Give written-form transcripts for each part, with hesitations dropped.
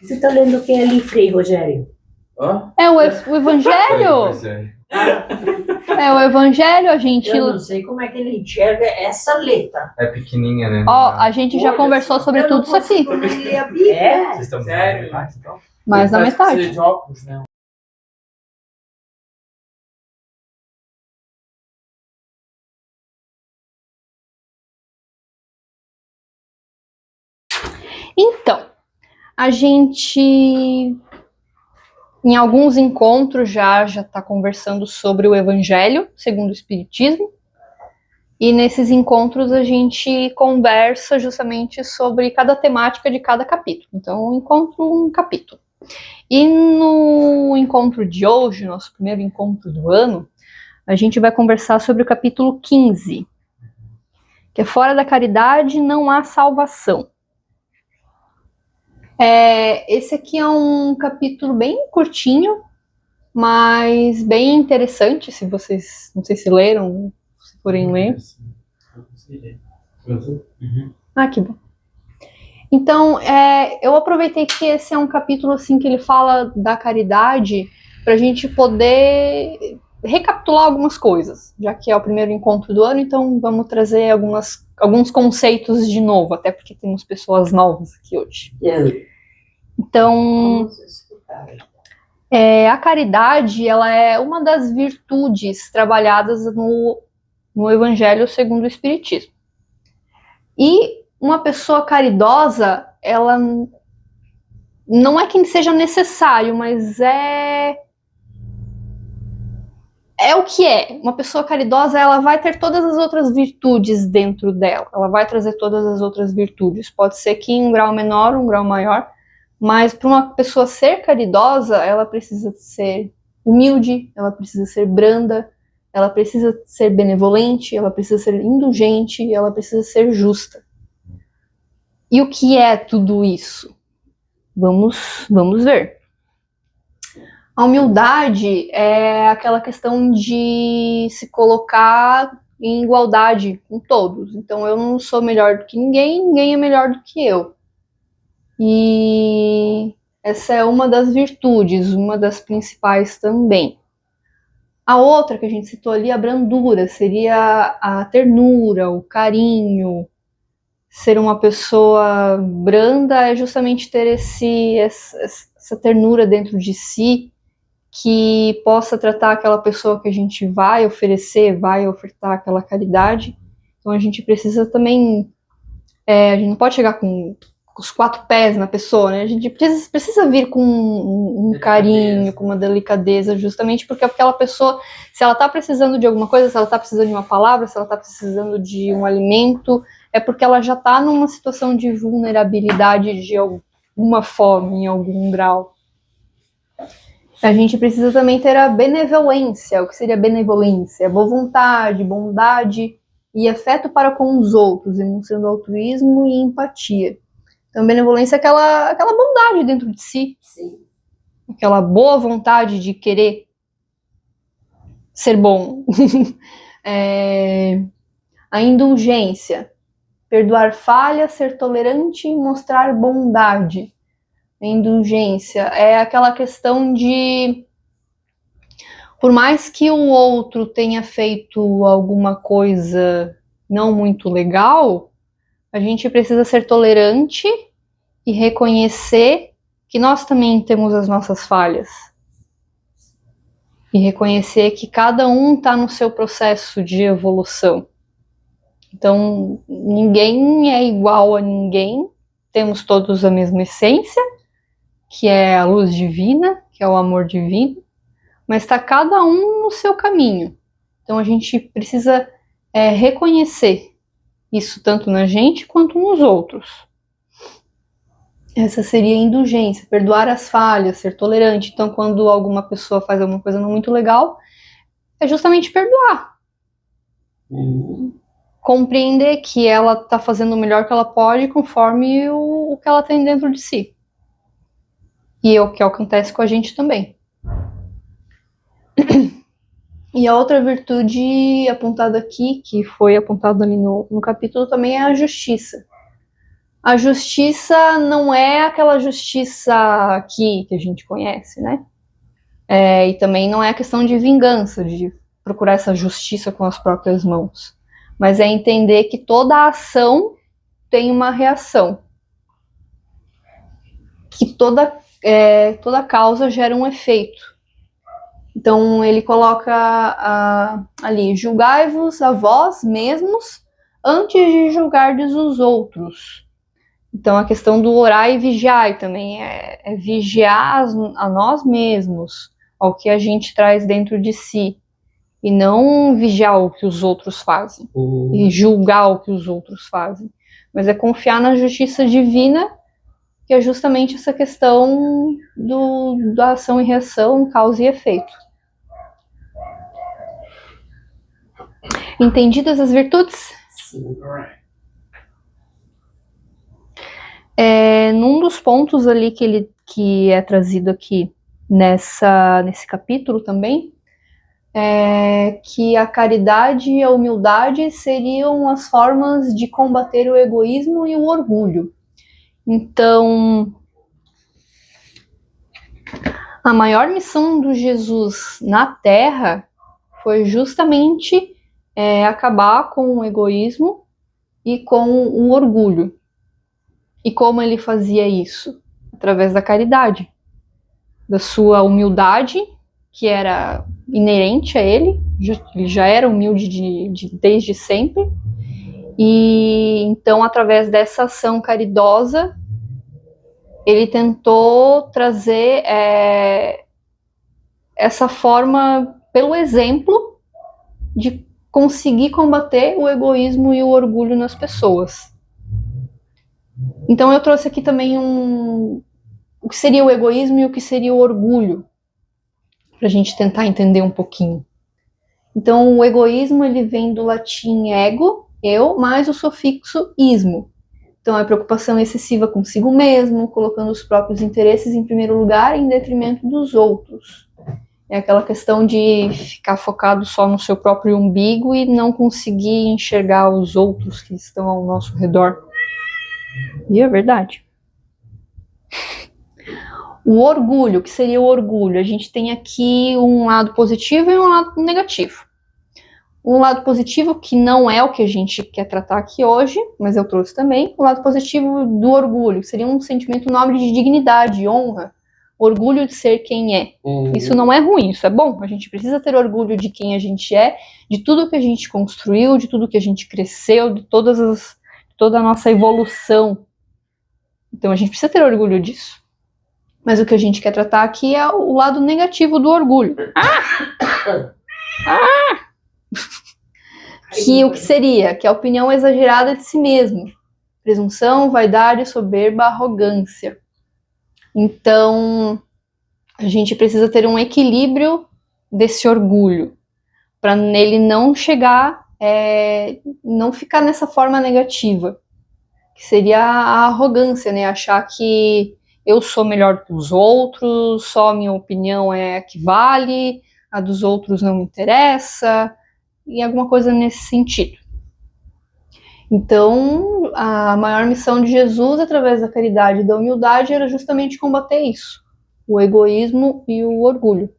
Você está lendo o que ali, Frei Rogério? Ó. É o Evangelho? É o Evangelho, a gente... Eu não sei como é que ele enxerga essa letra. É pequenininha, né? Ó, a gente já conversou sobre tudo isso aqui. Eu não consigo ler a Bíblia. É? Vocês estão Sério? metade, então? Mais na Parece que metade. precisa de óculos, né? Então, a gente, em alguns encontros, já está conversando sobre o Evangelho segundo o Espiritismo. E nesses encontros a gente conversa justamente sobre cada temática de cada capítulo. Então, um capítulo. E no encontro de hoje, nosso primeiro encontro do ano, a gente vai conversar sobre o capítulo 15, que é fora da caridade não há salvação. Esse aqui é um capítulo bem curtinho, mas bem interessante, se vocês, não sei se leram, se forem ler. Ah, que bom. Então, eu aproveitei que esse é um capítulo assim que ele fala da caridade para a gente poder recapitular algumas coisas, já que é o primeiro encontro do ano, então vamos trazer alguns conceitos de novo, até porque temos pessoas novas aqui hoje. Então, a caridade, ela é uma das virtudes trabalhadas no Evangelho segundo o Espiritismo. E uma pessoa caridosa, ela não é que seja necessário, mas é o que é. Uma pessoa caridosa, ela vai ter todas as outras virtudes dentro dela. Ela vai trazer todas as outras virtudes. Pode ser que em um grau menor, um grau maior, mas para uma pessoa ser caridosa, ela precisa ser humilde, ela precisa ser branda, ela precisa ser benevolente, ela precisa ser indulgente, ela precisa ser justa. E o que é tudo isso? Vamos ver. A humildade é aquela questão de se colocar em igualdade com todos. Então eu não sou melhor do que ninguém, ninguém é melhor do que eu. E essa é uma das virtudes, uma das principais também. A outra que a gente citou ali, a brandura, seria a ternura, o carinho. Ser uma pessoa branda é justamente ter essa ternura dentro de si, que possa tratar aquela pessoa que a gente vai ofertar aquela caridade. Então a gente precisa também, a gente não pode chegar com os 4 pés na pessoa, né? A gente precisa vir com um carinho, com uma delicadeza, justamente porque aquela pessoa, se ela está precisando de alguma coisa, se ela está precisando de uma palavra, se ela está precisando de um alimento, é porque ela já está numa situação de vulnerabilidade de alguma forma, em algum grau. A gente precisa também ter a benevolência. O que seria benevolência? Boa vontade, bondade e afeto para com os outros, demonstrando altruísmo e empatia. Então, benevolência é aquela bondade dentro de si. Sim. Aquela boa vontade de querer ser bom. A indulgência. Perdoar falhas, ser tolerante e mostrar bondade. A indulgência é aquela questão de, por mais que o outro tenha feito alguma coisa não muito legal, a gente precisa ser tolerante e reconhecer que nós também temos as nossas falhas. E reconhecer que cada um está no seu processo de evolução. Então, ninguém é igual a ninguém, temos todos a mesma essência, que é a luz divina, que é o amor divino, mas está cada um no seu caminho. Então a gente precisa reconhecer isso tanto na gente quanto nos outros. Essa seria a indulgência, perdoar as falhas, ser tolerante. Então quando alguma pessoa faz alguma coisa não muito legal, é justamente perdoar. Compreender que ela está fazendo o melhor que ela pode conforme o que ela tem dentro de si. E é o que acontece com a gente também. E a outra virtude apontada aqui, que foi apontada ali no capítulo, também é a justiça. A justiça não é aquela justiça aqui que a gente conhece, né? E também não é a questão de vingança, de procurar essa justiça com as próprias mãos. Mas é entender que toda ação tem uma reação. Que toda causa gera um efeito. Então ele coloca ali, julgai-vos a vós mesmos antes de julgardes os outros. Então a questão do orar e vigiar também é vigiar a nós mesmos, ao que a gente traz dentro de si, e não vigiar o que os outros fazem, e julgar o que os outros fazem, mas é confiar na justiça divina, que é justamente essa questão da ação e reação, causa e efeito. Entendidas as virtudes? Sim. Num dos pontos ali que é trazido aqui nesse capítulo também, que a caridade e a humildade seriam as formas de combater o egoísmo e o orgulho. Então, a maior missão do Jesus na Terra foi justamente acabar com o egoísmo e com o orgulho. E como ele fazia isso? Através da caridade, da sua humildade, que era inerente a ele já era humilde desde sempre, e então, através dessa ação caridosa, ele tentou trazer essa forma, pelo exemplo, de conseguir combater o egoísmo e o orgulho nas pessoas. Então eu trouxe aqui também o que seria o egoísmo e o que seria o orgulho, para a gente tentar entender um pouquinho. Então o egoísmo ele vem do latim ego, eu, mais o sufixo ismo. Então é preocupação excessiva consigo mesmo, colocando os próprios interesses em primeiro lugar em detrimento dos outros. É aquela questão de ficar focado só no seu próprio umbigo e não conseguir enxergar os outros que estão ao nosso redor. E é verdade. O orgulho, o que seria o orgulho? A gente tem aqui um lado positivo e um lado negativo. Um lado positivo, que não é o que a gente quer tratar aqui hoje, mas eu trouxe também. O lado positivo do orgulho, que seria um sentimento nobre de dignidade, honra, orgulho de ser quem é. Isso não é ruim, isso é bom. A gente precisa ter orgulho de quem a gente é, de tudo que a gente construiu, de tudo que a gente cresceu, de toda a nossa evolução. Então a gente precisa ter orgulho disso. Mas o que a gente quer tratar aqui é o lado negativo do orgulho. Que o que seria? Que é a opinião exagerada de si mesmo. Presunção, vaidade, soberba, arrogância. Então, a gente precisa ter um equilíbrio desse orgulho, para nele não chegar, não ficar nessa forma negativa, que seria a arrogância, né? Achar que eu sou melhor que os outros, só a minha opinião é a que vale, a dos outros não me interessa, e alguma coisa nesse sentido. Então, a maior missão de Jesus, através da caridade e da humildade, era justamente combater isso, o egoísmo e o orgulho.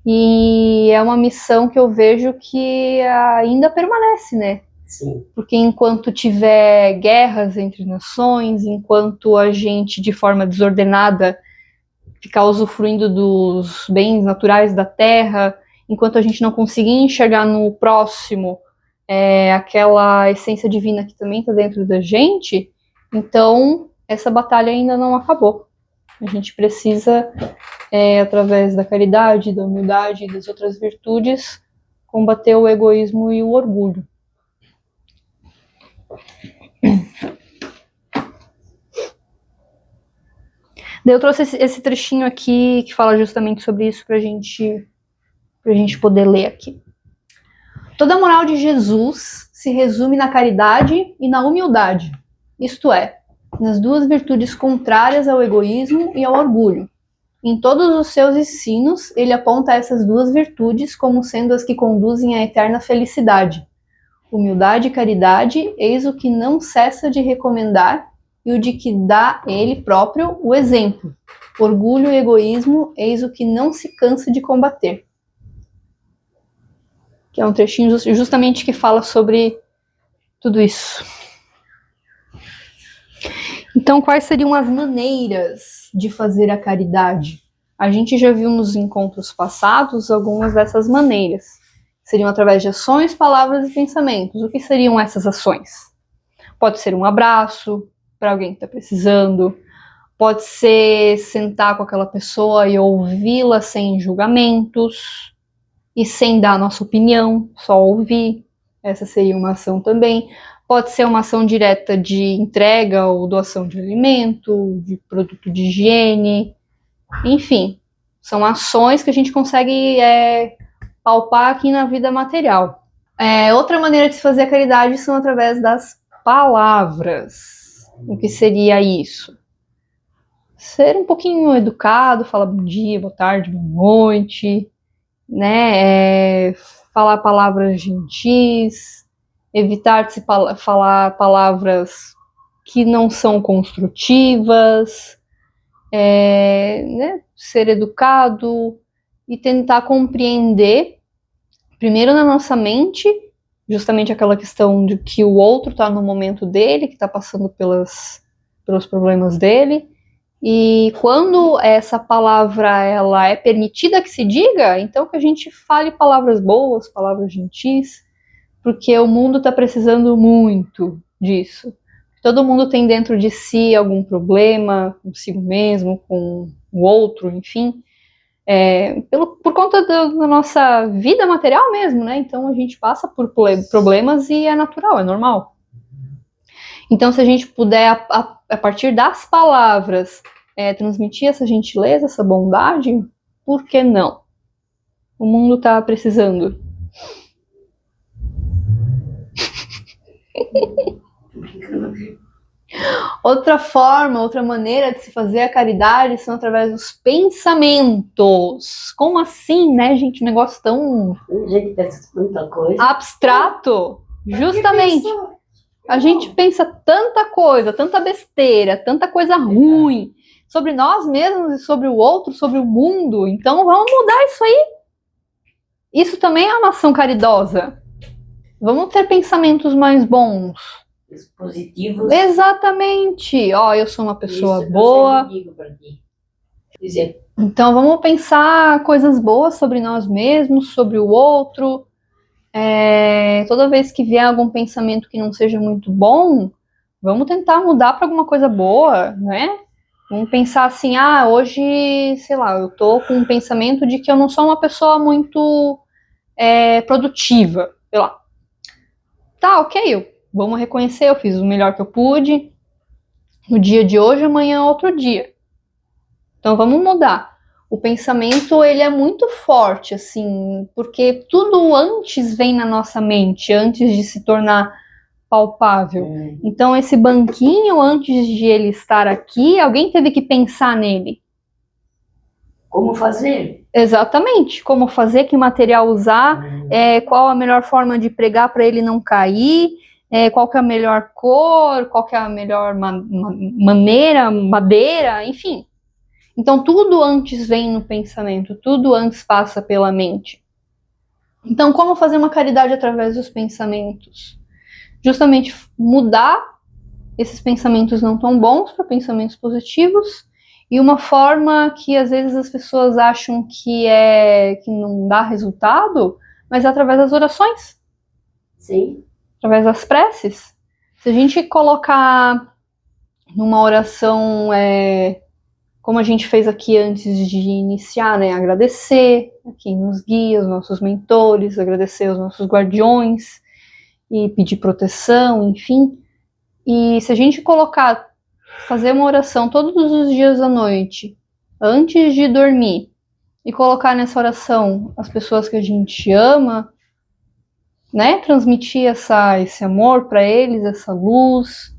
E é uma missão que eu vejo que ainda permanece, né? Sim. Porque enquanto tiver guerras entre nações, enquanto a gente, de forma desordenada, ficar usufruindo dos bens naturais da terra, enquanto a gente não conseguir enxergar no próximo aquela essência divina que também está dentro da gente, então essa batalha ainda não acabou. A gente precisa, através da caridade, da humildade e das outras virtudes, combater o egoísmo e o orgulho. Daí eu trouxe esse trechinho aqui que fala justamente sobre isso pra gente poder ler aqui. Toda a moral de Jesus se resume na caridade e na humildade, isto é, nas duas virtudes contrárias ao egoísmo e ao orgulho. Em todos os seus ensinos, ele aponta essas duas virtudes como sendo as que conduzem à eterna felicidade. Humildade e caridade, eis o que não cessa de recomendar e o de que dá ele próprio o exemplo. Orgulho e egoísmo, eis o que não se cansa de combater. Que é um trechinho justamente que fala sobre tudo isso. Então, quais seriam as maneiras de fazer a caridade? A gente já viu nos encontros passados algumas dessas maneiras. Seriam através de ações, palavras e pensamentos. O que seriam essas ações? Pode ser um abraço para alguém que está precisando, pode ser sentar com aquela pessoa e ouvi-la sem julgamentos e sem dar a nossa opinião, só ouvir. Essa seria uma ação também. Pode ser uma ação direta de entrega ou doação de alimento, de produto de higiene, enfim, são ações que a gente consegue palpar aqui na vida material. Outra maneira de se fazer a caridade são através das palavras. O que seria isso? Ser um pouquinho educado, falar bom dia, boa tarde, boa noite, né? Falar palavras gentis, evitar de se falar palavras que não são construtivas, né? Ser educado e tentar compreender, primeiro na nossa mente, justamente aquela questão de que o outro está no momento dele, que está passando pelos problemas dele, e quando essa palavra ela é permitida que se diga, então que a gente fale palavras boas, palavras gentis, porque o mundo está precisando muito disso. Todo mundo tem dentro de si algum problema consigo mesmo, com o outro, enfim, por conta da nossa vida material mesmo, né? Então a gente passa por problemas e é natural, é normal. Então, se a gente puder, a partir das palavras, transmitir essa gentileza, essa bondade, por que não? O mundo está precisando. Outra maneira de se fazer a caridade são através dos pensamentos. Como assim, né, gente? Um negócio tão Tanta coisa. abstrato. Justamente. A gente pensa tanta coisa, tanta besteira, tanta coisa ruim sobre nós mesmos e sobre o outro, sobre o mundo. Então vamos mudar isso aí. Isso também é uma ação caridosa. Vamos ter pensamentos mais bons. Positivos. Exatamente. Eu sou uma pessoa boa. Então vamos pensar coisas boas sobre nós mesmos, sobre o outro. Toda vez que vier algum pensamento que não seja muito bom, vamos tentar mudar para alguma coisa boa, né? Vamos pensar assim, hoje, sei lá, eu tô com um pensamento de que eu não sou uma pessoa muito produtiva, sei lá. Tá, ok, vamos reconhecer, eu fiz o melhor que eu pude no dia de hoje, amanhã é outro dia. Então vamos mudar. O pensamento, ele é muito forte, assim, porque tudo antes vem na nossa mente, antes de se tornar palpável. Então, esse banquinho, antes de ele estar aqui, alguém teve que pensar nele. Como fazer? Exatamente. Como fazer, que material usar, qual a melhor forma de pregar para ele não cair, qual que é a melhor cor, qual que é a melhor maneira, madeira, enfim. Então, tudo antes vem no pensamento, tudo antes passa pela mente. Então, como fazer uma caridade através dos pensamentos? Justamente mudar esses pensamentos não tão bons para pensamentos positivos, e uma forma que às vezes as pessoas acham que não dá resultado, mas é através das orações. Sim. Através das preces. Se a gente colocar numa oração, como a gente fez aqui antes de iniciar, né? Agradecer a quem nos guia, os nossos mentores, agradecer aos nossos guardiões e pedir proteção, enfim. E se a gente fazer uma oração todos os dias à noite, antes de dormir, e colocar nessa oração as pessoas que a gente ama, né? Transmitir esse amor para eles, essa luz,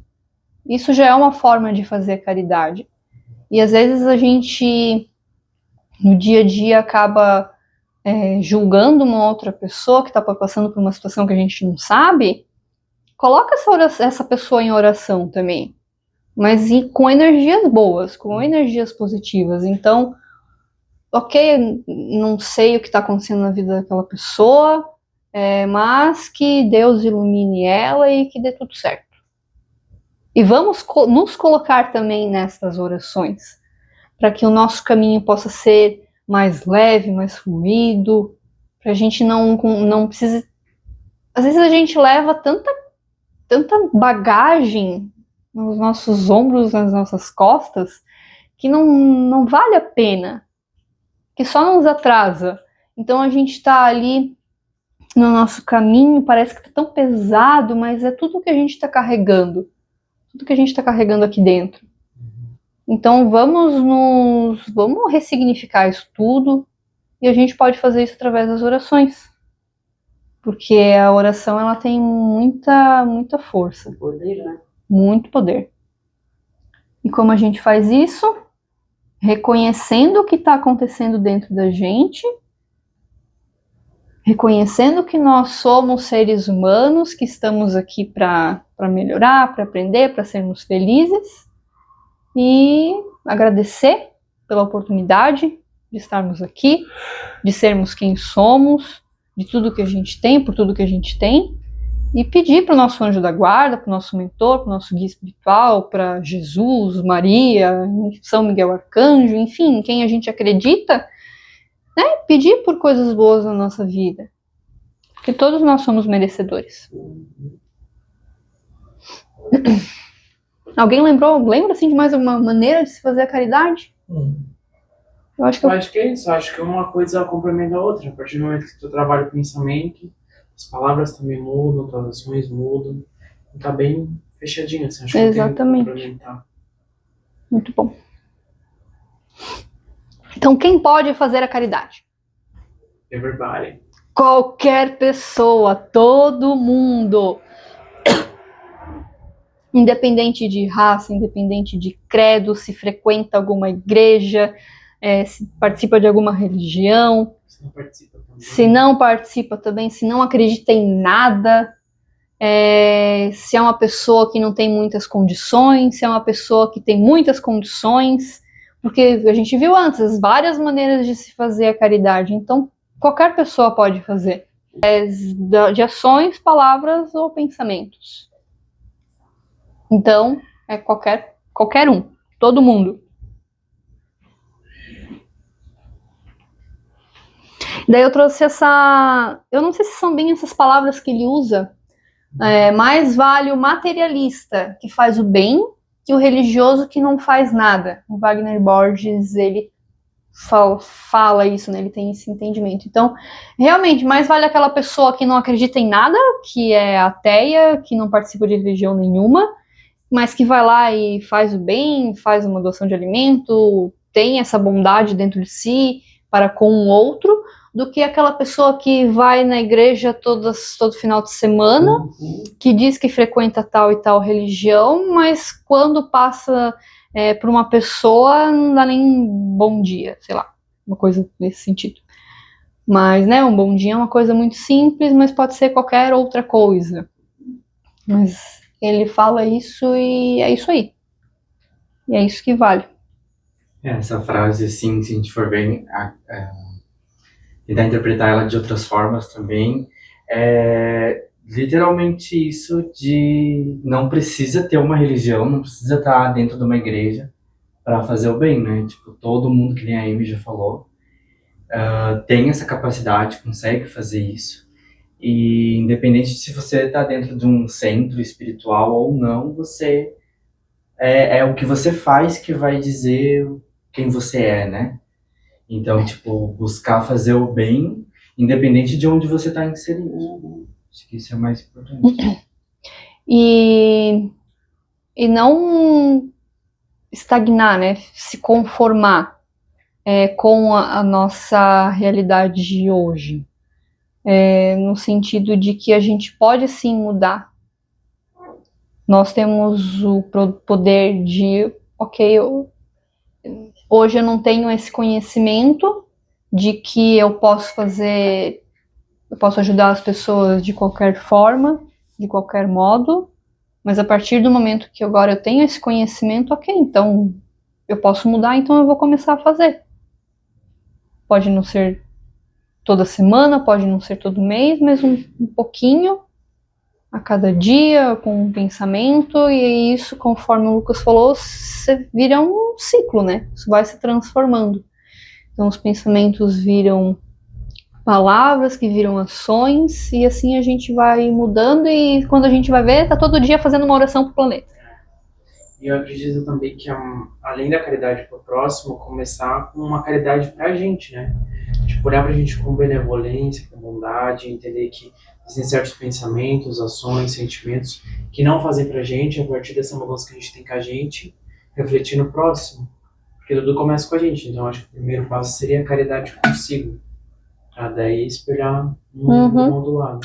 isso já é uma forma de fazer caridade. E às vezes a gente, no dia a dia, acaba julgando uma outra pessoa que está passando por uma situação que a gente não sabe. Coloca essa pessoa em oração também. mas com energias boas, com energias positivas. Então, ok, não sei o que está acontecendo na vida daquela pessoa, mas que Deus ilumine ela e que dê tudo certo. E vamos nos colocar também nessas orações, para que o nosso caminho possa ser mais leve, mais fluido, para a gente não precise... Às vezes a gente leva tanta bagagem nos nossos ombros, nas nossas costas, que não vale a pena, que só nos atrasa. Então a gente está ali no nosso caminho, parece que está tão pesado, mas é tudo que a gente está carregando. Tudo que a gente está carregando aqui dentro. Então vamos ressignificar isso tudo, e a gente pode fazer isso através das orações. Porque a oração, ela tem muita força. Poder, né? Muito poder. E como a gente faz isso? Reconhecendo o que está acontecendo dentro da gente, reconhecendo que nós somos seres humanos, que estamos aqui para melhorar, para aprender, para sermos felizes, e agradecer pela oportunidade de estarmos aqui, de sermos quem somos, de tudo que a gente tem, por tudo que a gente tem, e pedir para o nosso anjo da guarda, para o nosso mentor, para o nosso guia espiritual, para Jesus, Maria, São Miguel Arcanjo, enfim, quem a gente acredita, né? Pedir por coisas boas na nossa vida, porque todos nós somos merecedores. Alguém lembra assim de mais uma maneira de se fazer a caridade? Eu acho que é isso. Acho que uma coisa complementa a outra. A partir do momento que tu trabalha o pensamento, as palavras também mudam, as ações mudam. Tá bem fechadinho, assim. Acho que Exatamente. tem que complementar. Muito bom. Então, quem pode fazer a caridade? Everybody. Qualquer pessoa, todo mundo. Independente de raça, independente de credo, se frequenta alguma igreja, se participa de alguma religião, se não participa também, se não acredita em nada, se é uma pessoa que não tem muitas condições, se é uma pessoa que tem muitas condições, porque a gente viu antes várias maneiras de se fazer a caridade, então qualquer pessoa pode fazer, de ações, palavras ou pensamentos. Então, é qualquer um, todo mundo. Daí eu trouxe eu não sei se são bem essas palavras que ele usa, mais vale o materialista que faz o bem que o religioso que não faz nada. O Wagner Borges, ele fala isso, né? Ele tem esse entendimento. Então, realmente, mais vale aquela pessoa que não acredita em nada, que é ateia, que não participa de religião nenhuma, mas que vai lá e faz o bem, faz uma doação de alimento, tem essa bondade dentro de si para com o outro, do que aquela pessoa que vai na igreja todo final de semana, que diz que frequenta tal e tal religião, mas quando passa por uma pessoa não dá nem bom dia, sei lá, uma coisa nesse sentido. Mas, né, um bom dia é uma coisa muito simples, mas pode ser qualquer outra coisa. Mas ele fala isso e é isso aí. E é isso que vale. Essa frase, assim, se a gente for ver, tentar interpretar ela de outras formas também, é literalmente isso de não precisa ter uma religião, não precisa estar dentro de uma igreja para fazer o bem, né? Tipo, todo mundo, que nem a Amy já falou, tem essa capacidade, consegue fazer isso. E independente de se você está dentro de um centro espiritual ou não, você é o que você faz que vai dizer quem você é, né? Então, tipo, buscar fazer o bem, independente de onde você está inserido. Acho que isso é mais importante. E não estagnar, né? Se conformar com a nossa realidade de hoje. No sentido de que a gente pode sim mudar. Nós temos o poder de, hoje eu não tenho esse conhecimento de que eu posso ajudar as pessoas de qualquer forma, de qualquer modo, Mas a partir do momento que agora eu tenho esse conhecimento, ok, então eu posso mudar, então eu vou começar a fazer. Pode não ser toda semana, pode não ser todo mês, mas um pouquinho a cada dia, com um pensamento, e isso, conforme o Lucas falou, vira um ciclo, né? Isso vai se transformando. Então os pensamentos viram palavras, que viram ações, e assim a gente vai mudando, e quando a gente vai ver, tá todo dia fazendo uma oração pro planeta. E eu acredito também que, além da caridade pro próximo, começar com uma caridade pra gente, né? Tipo, olhar pra gente com benevolência, com bondade, entender que existem certos pensamentos, ações, sentimentos que não fazem pra gente, a partir dessa mudança que a gente tem com a gente, refletir no próximo. Porque tudo começa com a gente, então acho que o primeiro passo seria a caridade consigo, pra daí espelhar no mundo do lado.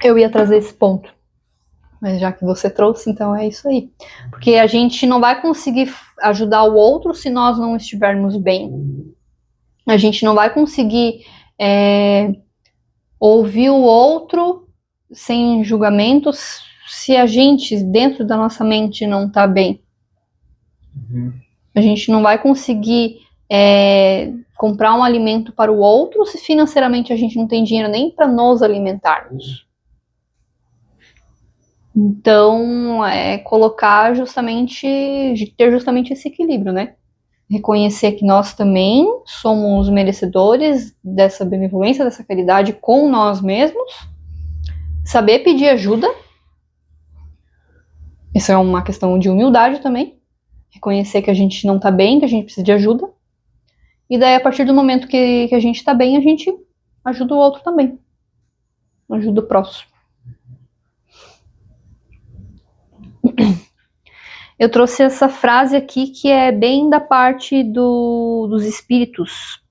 Eu ia trazer esse ponto, mas já que você trouxe, então é isso aí. Porque a gente não vai conseguir ajudar o outro se nós não estivermos bem. A gente não vai conseguir ouvir o outro sem julgamentos se a gente, dentro da nossa mente, não está bem. A gente não vai conseguir comprar um alimento para o outro se financeiramente a gente não tem dinheiro nem para nos alimentarmos. Então, colocar ter justamente esse equilíbrio, né? Reconhecer que nós também somos merecedores dessa benevolência, dessa caridade com nós mesmos. Saber pedir ajuda. Isso é uma questão de humildade também. Reconhecer que a gente não tá bem, que a gente precisa de ajuda. E daí, a partir do momento que a gente tá bem, a gente ajuda o outro também. Ajuda o próximo. Eu trouxe essa frase aqui que é bem da parte dos espíritos.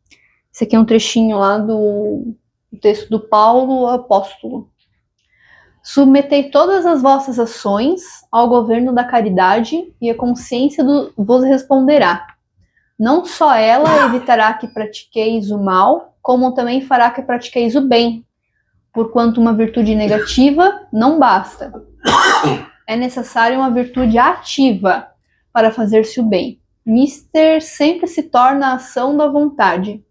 Esse aqui é um trechinho lá do texto do Paulo, o apóstolo. Submetei todas as vossas ações ao governo da caridade e a consciência vos responderá. Não só ela evitará que pratiqueis o mal, como também fará que pratiqueis o bem, porquanto uma virtude negativa não basta. É necessária uma virtude ativa para fazer-se o bem. Mister sempre se torna a ação da vontade.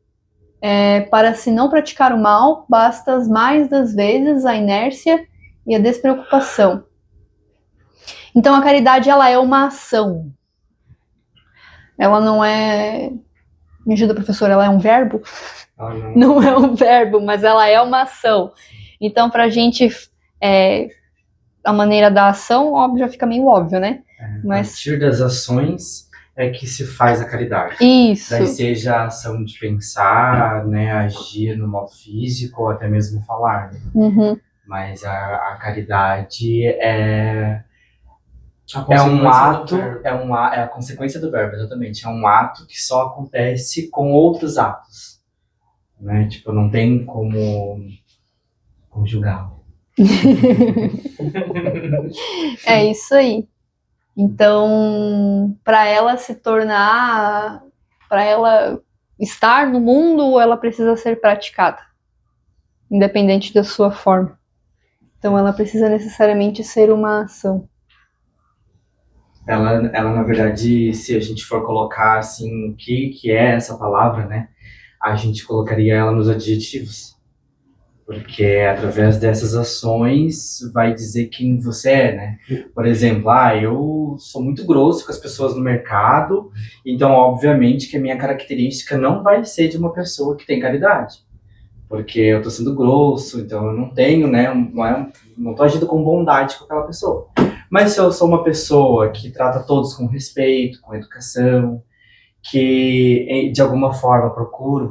Para se não praticar o mal, basta mais das vezes a inércia e a despreocupação. Então a caridade, ela é uma ação. Ela não é... Me ajuda, professora, ela é um verbo? Não é um verbo, mas ela é uma ação. Então, pra gente... a maneira da ação, óbvio, já fica meio óbvio, né? Mas... A partir das ações é que se faz a caridade. Isso. Daí seja a ação de pensar, né, agir no modo físico ou até mesmo falar. Né? Uhum. Mas a caridade é um ato, é a consequência do verbo, exatamente. É um ato que só acontece com outros atos. Né? Tipo, não tem como conjugá-lo. É isso aí. Então, para ela se tornar, para ela estar no mundo, ela precisa ser praticada, independente da sua forma. Então, ela precisa necessariamente ser uma ação. Ela na verdade, se a gente for colocar assim, o que é essa palavra, né? A gente colocaria ela nos adjetivos. Porque através dessas ações vai dizer quem você é, né? Por exemplo, eu sou muito grosso com as pessoas no mercado, então obviamente que a minha característica não vai ser de uma pessoa que tem caridade. Porque eu tô sendo grosso, então eu não tenho, né? Não tô agindo com bondade com aquela pessoa. Mas se eu sou uma pessoa que trata todos com respeito, com educação, que de alguma forma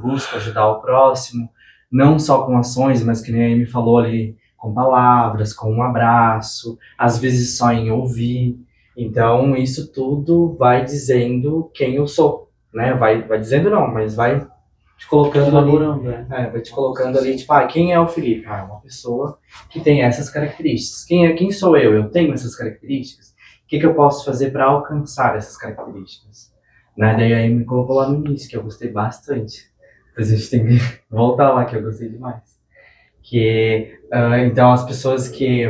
busco ajudar o próximo, não só com ações, mas que nem a Amy falou ali, com palavras, com um abraço, às vezes só em ouvir. Então, isso tudo vai dizendo quem eu sou, né? Vai dizendo não, mas vai te colocando ali. Vai te colocando ali, tipo, quem é o Felipe? Uma pessoa que tem essas características. Quem sou eu? Eu tenho essas características? O que eu posso fazer para alcançar essas características? Né? Daí a Amy me colocou lá no início, que eu gostei bastante. Depois a gente tem que voltar lá, que eu gostei demais. Então, as pessoas que...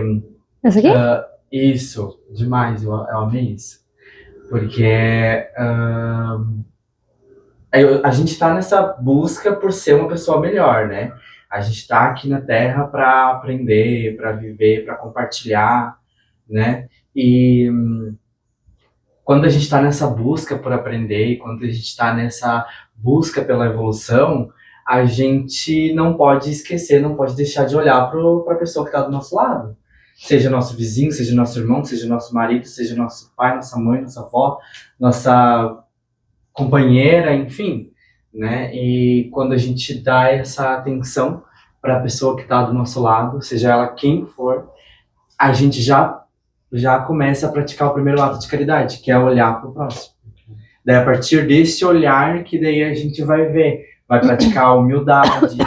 Essa aqui? Isso, demais, eu amei isso. Porque a gente tá nessa busca por ser uma pessoa melhor, né? A gente tá aqui na Terra para aprender, para viver, para compartilhar, né? E quando a gente está nessa busca por aprender, e quando a gente está nessa busca pela evolução, a gente não pode esquecer, não pode deixar de olhar para a pessoa que está do nosso lado. Seja nosso vizinho, seja nosso irmão, seja nosso marido, seja nosso pai, nossa mãe, nossa avó, nossa companheira, enfim, né? E quando a gente dá essa atenção para a pessoa que está do nosso lado, seja ela quem for, a gente já começa a praticar o primeiro ato de caridade, que é olhar para o próximo. Daí, a partir desse olhar, que daí a gente vai ver, vai praticar a humildade,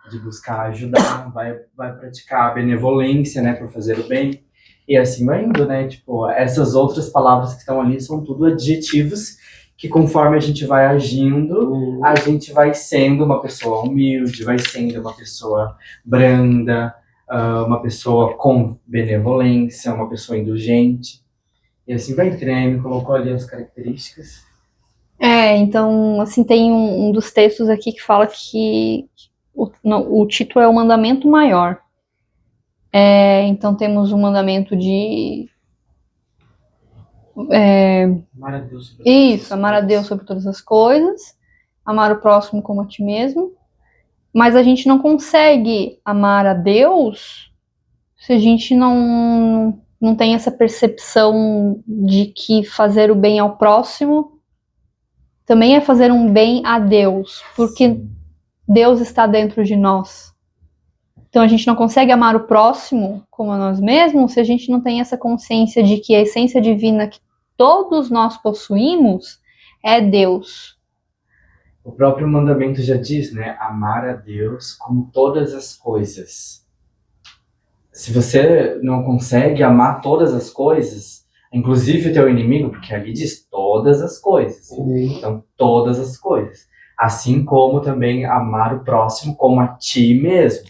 de buscar ajudar, vai praticar a benevolência, né, por fazer o bem, e assim vai indo, né, tipo, essas outras palavras que estão ali são tudo adjetivos que conforme a gente vai agindo, a gente vai sendo uma pessoa humilde, vai sendo uma pessoa branda, uma pessoa com benevolência, uma pessoa indulgente. E assim vai, que nem a Amy colocou ali as características. Então, assim, tem um dos textos aqui que fala que o título é o mandamento maior. Então temos um mandamento de... Amar a Deus sobre Isso, amar a Deus sobre todas as coisas, amar o próximo como a ti mesmo. Mas a gente não consegue amar a Deus se a gente não tem essa percepção de que fazer o bem ao próximo também é fazer um bem a Deus, porque Deus está dentro de nós. Então a gente não consegue amar o próximo como a nós mesmos se a gente não tem essa consciência de que a essência divina que todos nós possuímos é Deus. O próprio mandamento já diz, né? Amar a Deus como todas as coisas. Se você não consegue amar todas as coisas, inclusive o teu inimigo, porque ali diz todas as coisas. Então, todas as coisas. Assim como também amar o próximo como a ti mesmo.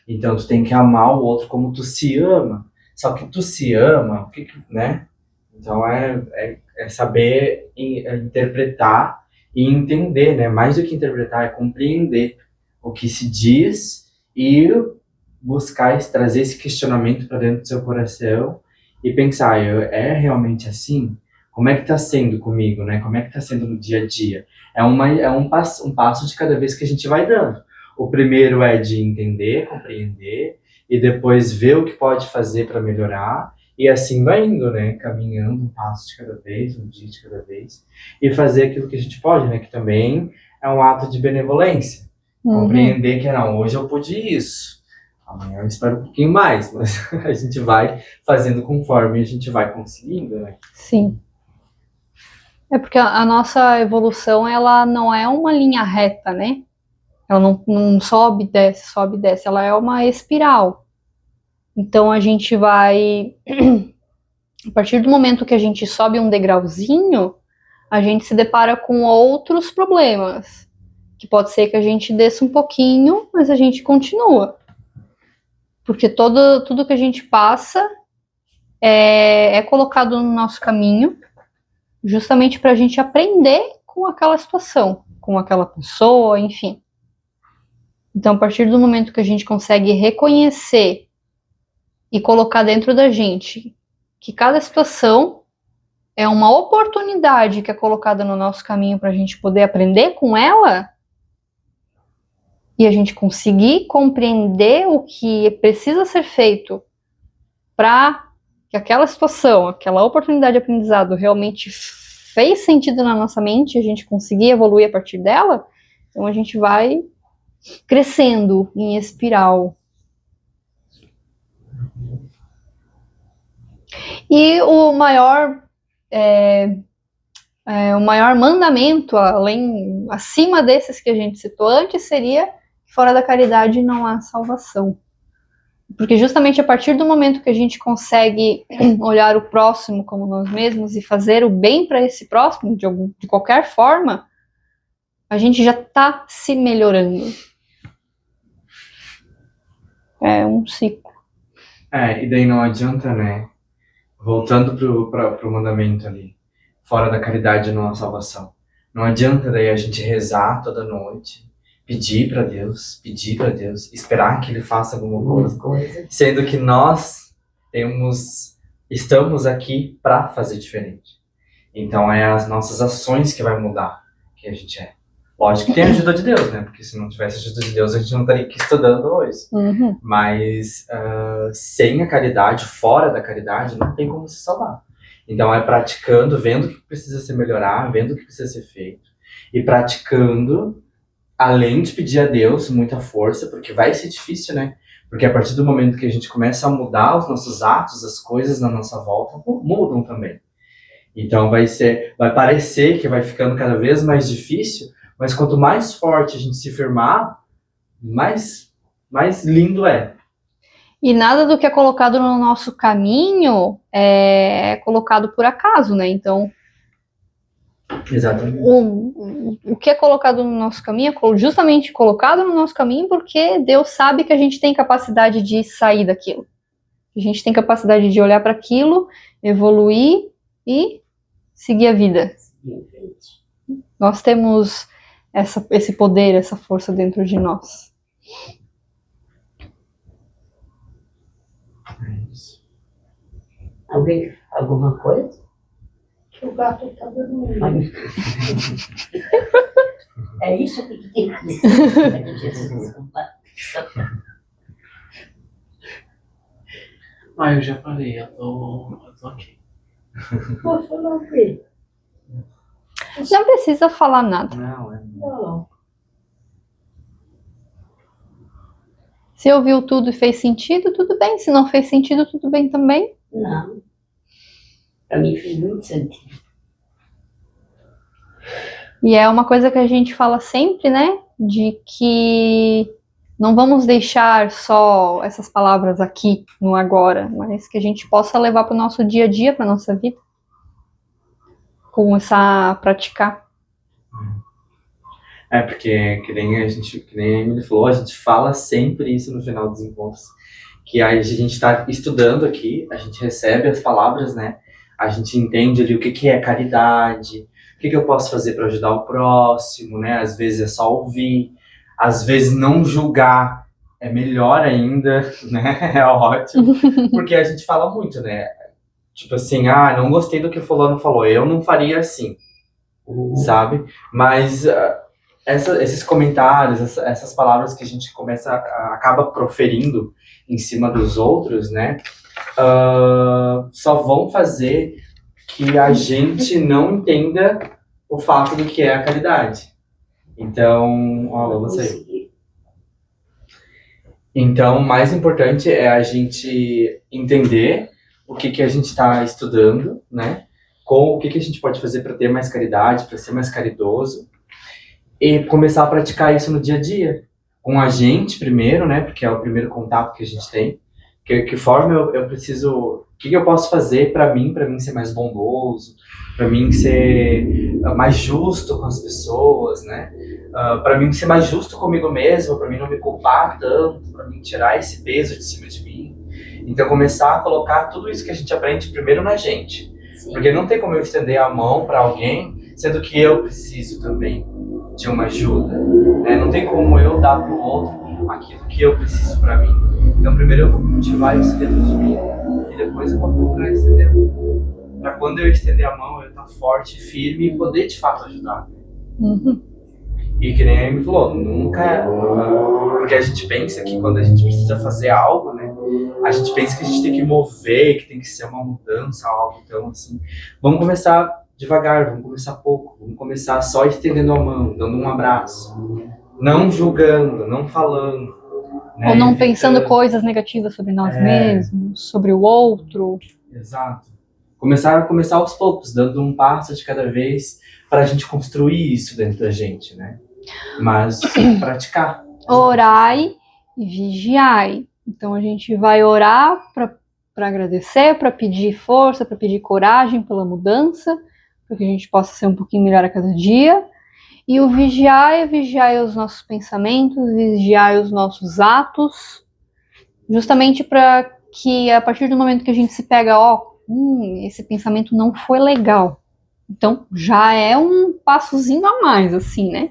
Então, tu tem que amar o outro como tu se ama. Só que tu se ama, né? Então, é saber interpretar e entender, né? Mais do que interpretar, é compreender o que se diz e buscar trazer esse questionamento para dentro do seu coração e pensar, é realmente assim? Como é que está sendo comigo, né? Como é que está sendo no dia a dia? É um passo de cada vez que a gente vai dando. O primeiro é de entender, compreender e depois ver o que pode fazer para melhorar e assim vai indo, né? Caminhando um passo de cada vez, um dia de cada vez e fazer aquilo que a gente pode, né? Que também é um ato de benevolência. Compreender que não, hoje eu pude isso. Amanhã eu espero um pouquinho mais, mas a gente vai fazendo conforme a gente vai conseguindo, né? Sim. É porque a nossa evolução, ela não é uma linha reta, né? Ela não sobe, desce, ela é uma espiral. Então a gente vai... A partir do momento que a gente sobe um degrauzinho, a gente se depara com outros problemas. Que pode ser que a gente desça um pouquinho, mas a gente continua. Porque tudo que a gente passa é colocado no nosso caminho, justamente para a gente aprender com aquela situação, com aquela pessoa, enfim. Então, a partir do momento que a gente consegue reconhecer e colocar dentro da gente que cada situação é uma oportunidade que é colocada no nosso caminho para a gente poder aprender com ela, e a gente conseguir compreender o que precisa ser feito para que aquela situação, aquela oportunidade de aprendizado realmente fez sentido na nossa mente, a gente conseguir evoluir a partir dela, então a gente vai crescendo em espiral. E o maior mandamento, acima desses que a gente citou antes, seria que fora da caridade não há salvação. Porque justamente a partir do momento que a gente consegue olhar o próximo como nós mesmos e fazer o bem para esse próximo de qualquer forma, a gente já está se melhorando. É um ciclo. E daí não adianta, né? voltando pro mandamento ali, fora da caridade não há salvação. Não adianta daí a gente rezar toda noite, pedir para Deus, esperar que Ele faça alguma coisa, sendo que nós estamos aqui para fazer diferente. Então é as nossas ações que vai mudar quem a gente é. Lógico que tem a ajuda de Deus, né? Porque se não tivesse a ajuda de Deus, a gente não estaria aqui estudando hoje. Mas sem a caridade, fora da caridade, não tem como se salvar. Então é praticando, vendo o que precisa ser melhorar, vendo o que precisa ser feito. E praticando, além de pedir a Deus muita força, porque vai ser difícil, né? Porque a partir do momento que a gente começa a mudar os nossos atos, as coisas na nossa volta mudam também. Então vai parecer que vai ficando cada vez mais difícil, mas quanto mais forte a gente se firmar, mais lindo é. E nada do que é colocado no nosso caminho é colocado por acaso, né? Então, exatamente. O que é colocado no nosso caminho é justamente colocado no nosso caminho porque Deus sabe que a gente tem capacidade de sair daquilo. A gente tem capacidade de olhar para aquilo, evoluir e seguir a vida. Nós temos esse poder, essa força dentro de nós. É isso. Alguém, alguma coisa? Que o gato tá dormindo. É isso que tem que dizer. Eu já falei, eu tô aqui. Vou falar o quê? Não precisa falar nada. Não. Se ouviu tudo e fez sentido, tudo bem. Se não fez sentido, tudo bem também. Não. Para mim fez muito sentido. E é uma coisa que a gente fala sempre, né? De que não vamos deixar só essas palavras aqui, no agora, mas que a gente possa levar para o nosso dia a dia, para a nossa vida. Começar a praticar. Porque, que nem a Emily falou, a gente fala sempre isso no final dos encontros. Que a gente está estudando aqui, a gente recebe as palavras, né? A gente entende ali o que é caridade, o que eu posso fazer para ajudar o próximo, né? Às vezes é só ouvir, às vezes não julgar é melhor ainda, né? É ótimo, porque a gente fala muito, né? Tipo assim, não gostei do que o fulano falou, eu não faria assim, sabe? Mas esses comentários, essas palavras que a gente acaba proferindo em cima dos outros, né? Só vão fazer que a gente não entenda o fato do que é a caridade. Então, vamos aí. Então, o mais importante é a gente entender o que a gente está estudando, né? O que a gente pode fazer para ter mais caridade, para ser mais caridoso, e começar a praticar isso no dia a dia. Com a gente primeiro, né? Porque é o primeiro contato que a gente tem. Que forma eu preciso... O que eu posso fazer para mim ser mais bondoso, para mim ser mais justo com as pessoas, né? Para mim ser mais justo comigo mesmo, para mim não me culpar tanto, para mim tirar esse peso de cima de mim. Então começar a colocar tudo isso que a gente aprende primeiro na gente. Sim. Porque não tem como eu estender a mão para alguém, sendo que eu preciso também de uma ajuda, né? Não tem como eu dar para o outro aquilo que eu preciso para mim. Então primeiro eu vou cultivar isso dentro de mim e depois eu vou procurar estender a mão. Para quando eu estender a mão, eu estar forte, firme e poder de fato ajudar. E que nem a Amy falou, nunca... Porque a gente pensa que quando a gente precisa fazer algo, né? A gente pensa que a gente tem que mover, que tem que ser uma mudança, algo então assim. Vamos começar devagar, vamos começar pouco, vamos começar só estendendo a mão, dando um abraço, não julgando, não falando, né? Ou não pensando coisas negativas sobre nós mesmos, sobre o outro. Exato. Começar aos poucos, dando um passo de cada vez para a gente construir isso dentro da gente, né? Mas praticar. Orai e vigiai. Então a gente vai orar para agradecer, para pedir força, para pedir coragem pela mudança, para que a gente possa ser um pouquinho melhor a cada dia. E o vigiar é vigiar os nossos pensamentos, vigiar os nossos atos, justamente para que a partir do momento que a gente se pega, esse pensamento não foi legal. Então, já é um passozinho a mais, assim, né?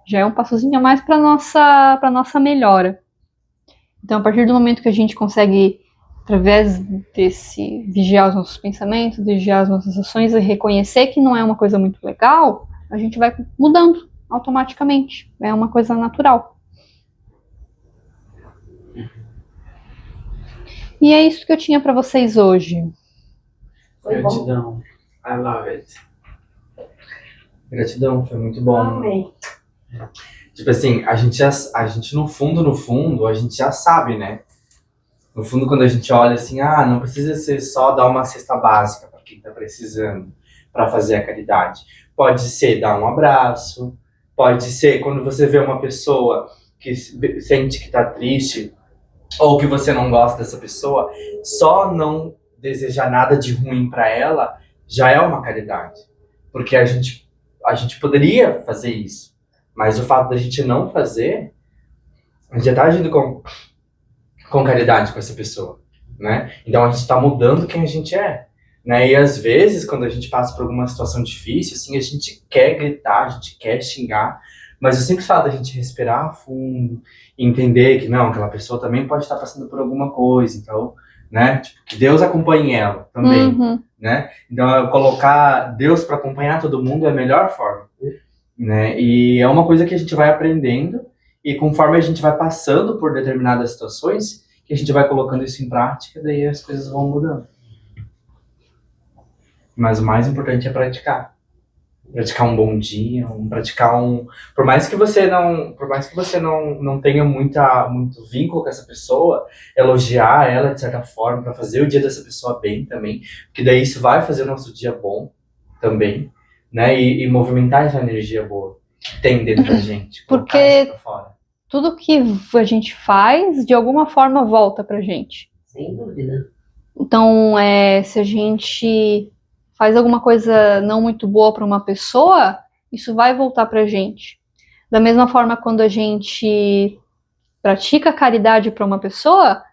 Já é um passozinho a mais para nossa melhora. Então, a partir do momento que a gente consegue, através desse vigiar os nossos pensamentos, vigiar as nossas ações e reconhecer que não é uma coisa muito legal, a gente vai mudando automaticamente. É uma coisa natural. E é isso que eu tinha para vocês hoje. Foi bom. Gratidão. I love it. Gratidão, foi muito bom. Amém. Tipo assim, a gente no fundo, a gente já sabe, né? No fundo, quando a gente olha assim, não precisa ser só dar uma cesta básica para quem tá precisando para fazer a caridade. Pode ser dar um abraço, pode ser quando você vê uma pessoa que sente que tá triste ou que você não gosta dessa pessoa, só não desejar nada de ruim para ela já é uma caridade. Porque a gente poderia fazer isso, mas o fato da gente não fazer, a gente já tá agindo com caridade com essa pessoa, né? Então a gente tá mudando quem a gente é, né? E às vezes, quando a gente passa por alguma situação difícil, assim, a gente quer gritar, a gente quer xingar, mas eu sempre falo da gente respirar fundo e entender que não, aquela pessoa também pode estar passando por alguma coisa, então, né? Tipo, que Deus acompanhe ela também, né? Então, colocar Deus para acompanhar todo mundo é a melhor forma, né? E é uma coisa que a gente vai aprendendo e conforme a gente vai passando por determinadas situações, que a gente vai colocando isso em prática, daí as coisas vão mudando. Mas o mais importante é praticar. Praticar um bom dia, por mais que você não tenha muito vínculo com essa pessoa, elogiar ela de certa forma, para fazer o dia dessa pessoa bem também, porque daí isso vai fazer o nosso dia bom também, né? E movimentar essa energia boa que tem dentro da gente. Porque pra fora. Tudo que a gente faz, de alguma forma, volta pra gente. Sem dúvida. Então, se a gente faz alguma coisa não muito boa para uma pessoa, isso vai voltar pra gente. Da mesma forma, quando a gente pratica caridade para uma pessoa,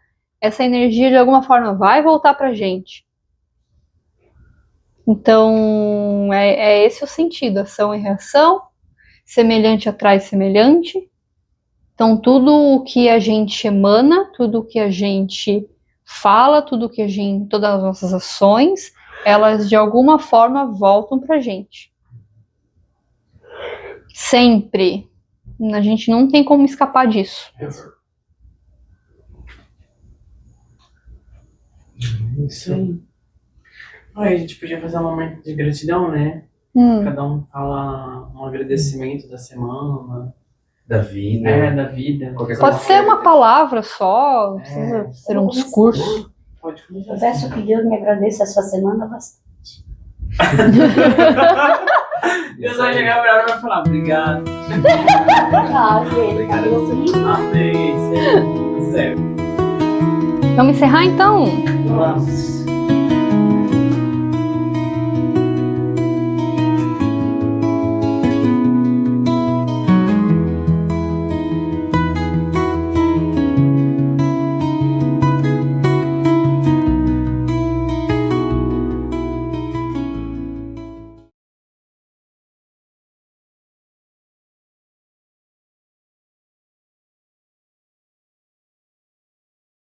essa energia de alguma forma vai voltar pra gente. Então, é esse o sentido, ação e reação, semelhante atrai semelhante. Então, tudo o que a gente emana, tudo o que a gente fala, todas as nossas ações, elas de alguma forma voltam pra gente. Sempre. A gente não tem como escapar disso. Isso aí. A gente podia fazer um momento de gratidão, né? Cada um fala um agradecimento da semana. Da vida. Da vida. Pode ser uma palavra só, não precisa ser um discurso. Pode começar. Eu peço que Deus me agradeça essa semana bastante. Deus vai chegar pra ela e vai falar obrigado. Ele falou assim. Amém. Certo. Vamos encerrar então? Vamos.